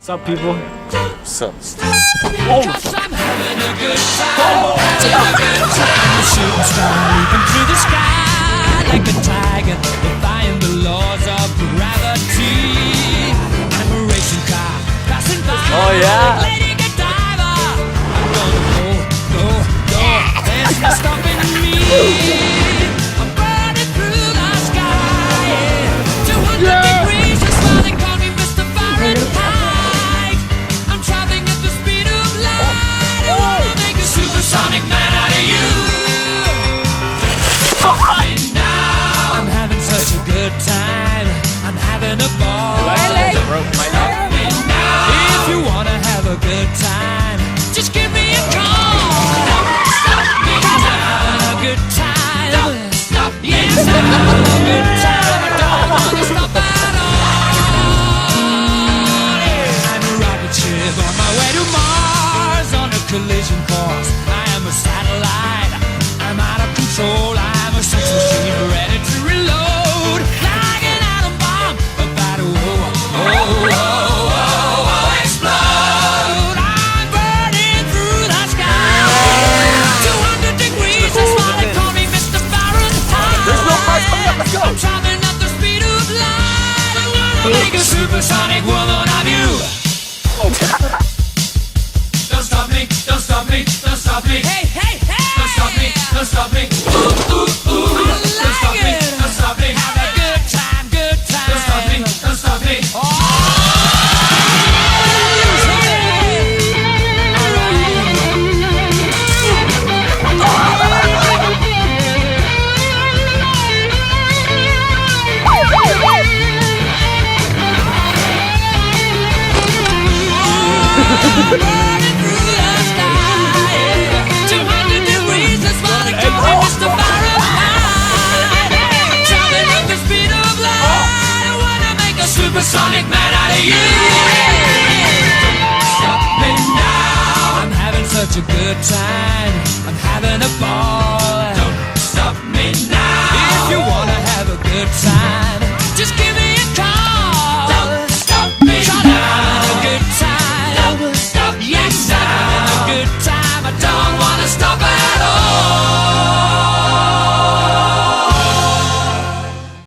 What's up, people? So, Oh, I'm having a good time. Shooting star leaping through the sky like a tiger, defying the laws of gravity. I'm a racing car passing by. Oh, yeah. Lady Godiva. I'm gonna go. There's no stopping me. I'm burning through the sky. 200 degrees is why they call me Mr. Fahrenheit. I'm traveling at the speed of light. I wanna make a supersonic man out of you. And now I'm having such a good time. I'm having a ball. And now, if you wanna have a good time, just give me a call. Stop me now. A good time. Stop. Yes, I'm having a good time. I don't wanna stop at all. I'm a rocket ship on my way to Mars on a collision course. I am a satellite. I'm out of control. I'm a sex machine ready to reload. Like an atom bomb about to explode. I'm burning through the sky. 200 degrees, that's why they call me Mr. Fahrenheit. there's no prize coming up. Let's go. I'm traveling at the speed of light. I wanna make a supersonic woman of you. Don't stop me, don't stop me, don't stop me. Hey, hey, hey! Don't stop me, don't stop me. Ooh, ooh, ooh. Don't stop me, don't stop me. Have a good time, good time. Don't stop me, don't stop me. Burning through the sky. 200 degrees, that's why they call me Mr. Fahrenheit. Traveling at the speed of light. I wanna make a supersonic man out of you. Stop me now. I'm having such a good time. I'm having a ball.